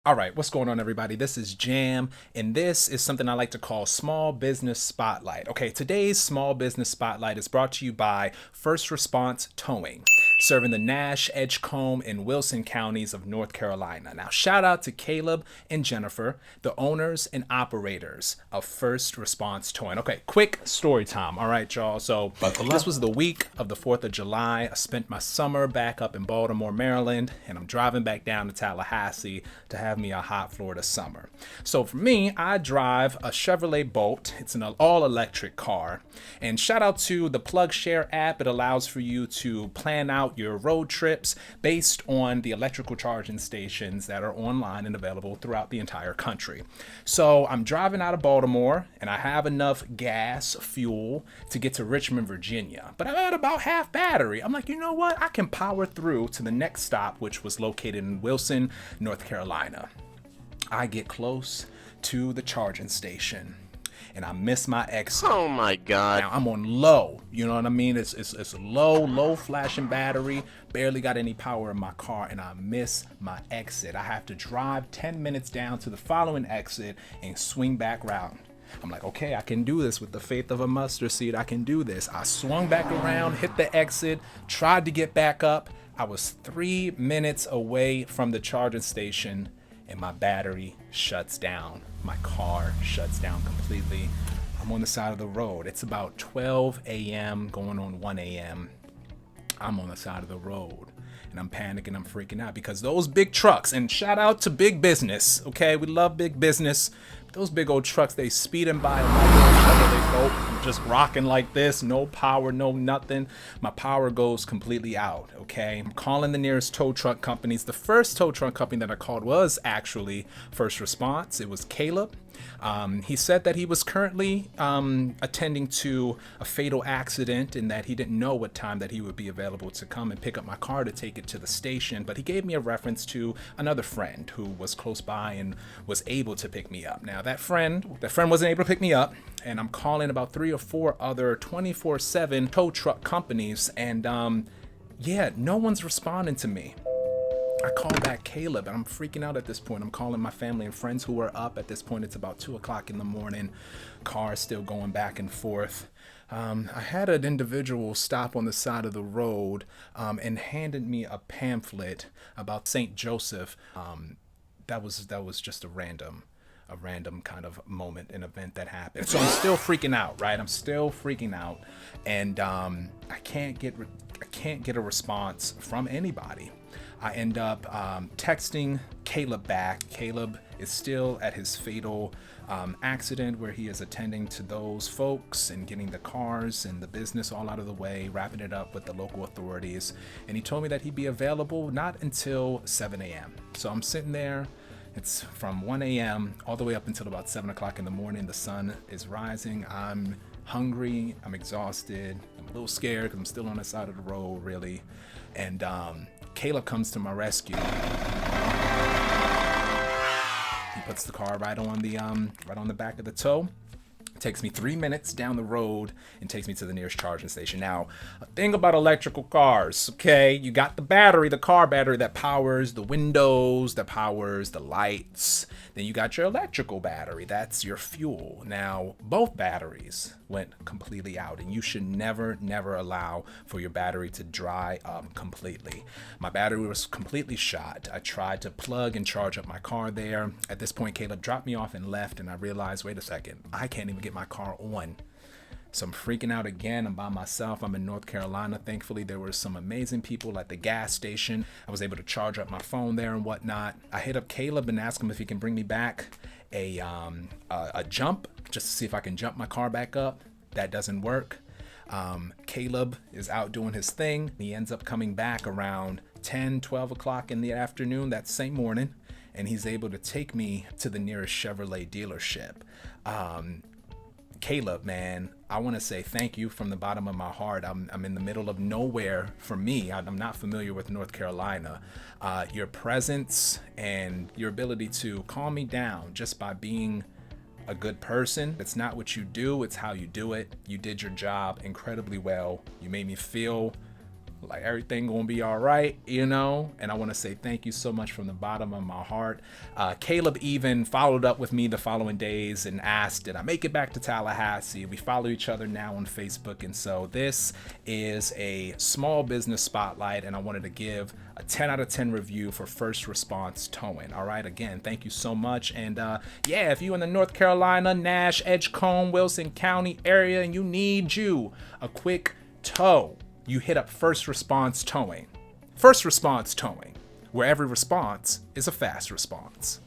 All right, what's going on, everybody? This is Jam, and this is something I like to call Small Business Spotlight. Okay, today's Small Business Spotlight is brought to you by First Response Towing, serving the Nash, Edgecombe, and Wilson counties of North Carolina. Now, shout out to Caleb and Jennifer, the owners and operators of First Response Towing. Okay, quick story time. All right, y'all. So, this was the week of the 4th of July. I spent my summer back up in Baltimore, Maryland, and I'm driving back down to Tallahassee to have me a hot Florida summer. So for me, I drive a Chevrolet Bolt. It's an all-electric car. And shout out to the PlugShare app. It allows for you to plan out your road trips based on the electrical charging stations that are online and available throughout the entire country. So I'm driving out of Baltimore, and I have enough gas, fuel, to get to Richmond, Virginia. But I'm at about half battery. I'm like, you know what? I can power through to the next stop, which was located in Wilson, North Carolina. I get close to the charging station and I miss my exit. Oh my god. Now I'm on low, you know what I mean? It's low flashing battery, barely got any power in my car, and I miss my exit. I have to drive 10 minutes down to the following exit and swing back around. I'm like, okay, I can do this with the faith of a mustard seed. I can do this. I swung back around, hit the exit, tried to get back up. I was 3 minutes away from the charging station and my battery shuts down. My car shuts down completely. I'm on the side of the road. It's about 12 a.m. going on 1 a.m. I'm on the side of the road and I'm panicking, I'm freaking out because those big trucks, and shout out to big business, okay? We love big business. Those big old trucks, they speeding by my little Chevrolet Bolt. I'm just rocking like this, no power, no nothing. My power goes completely out, okay? I'm calling the nearest tow truck companies. The first tow truck company that I called was actually First Response. It was Caleb. He said that he was currently attending to a fatal accident and that he didn't know what time that he would be available to come and pick up my car to take it to the station. But he gave me a reference to another friend who was close by and was able to pick me up. Now, that friend wasn't able to pick me up, and I'm calling about 3 or 4 other 24/7 tow truck companies, and no one's responding to me. I call back Caleb and I'm freaking out at this point. I'm calling my family and friends who are up at this point. It's about 2 o'clock in the morning. Car still going back and forth. I had an individual stop on the side of the road and handed me a pamphlet about St. Joseph. That was just a random kind of moment, an event that happened. So I'm still freaking out, right? I'm still freaking out, and I can't get a response from anybody. I end up texting Caleb back. Caleb is still at his fatal accident where he is attending to those folks and getting the cars and the business all out of the way, wrapping it up with the local authorities. And he told me that he'd be available not until 7 a.m. So I'm sitting there. It's from 1 a.m. all the way up until about 7 o'clock in the morning. The sun is rising. I'm hungry. I'm exhausted. I'm a little scared because I'm still on the side of the road, really. And Caleb comes to my rescue. He puts the car right on the back of the tow. It takes me 3 minutes down the road and takes me to the nearest charging station. Now, a thing about electrical cars, okay? You got the battery, the car battery that powers the windows, that powers the lights. Then you got your electrical battery, that's your fuel. Now, both batteries went completely out, and you should never allow for your battery to dry up completely. My battery was completely shot. I tried to plug and charge up my car there. At this point, Caleb dropped me off and left, and I realized, wait a second, I can't even get my car on. So I'm freaking out again. I'm by myself. I'm in North Carolina. Thankfully, there were some amazing people at the gas station. I was able to charge up my phone there and whatnot. I hit up Caleb and asked him if he can bring me back a jump, just to see if I can jump my car back up. That doesn't work. Caleb is out doing his thing. He ends up coming back around 10, 12 o'clock in the afternoon that same morning, and he's able to take me to the nearest Chevrolet dealership. Caleb, man, I want to say thank you from the bottom of my heart. I'm in the middle of nowhere for me. I'm not familiar with North Carolina. Your presence and your ability to calm me down just by being a good person. It's not what you do, it's how you do it. You did your job incredibly well. You made me feel Like everything gonna be all right, you know? And I wanna say thank you so much from the bottom of my heart. Caleb even followed up with me the following days and asked, did I make it back to Tallahassee? We follow each other now on Facebook. And so this is a small business spotlight, and I wanted to give a 10 out of 10 review for First Response Towing. All right, again, thank you so much. And yeah, if you in the North Carolina, Nash, Edgecombe, Wilson County area, and you need a quick tow, you hit up First Response Towing. First Response Towing, where every response is a fast response.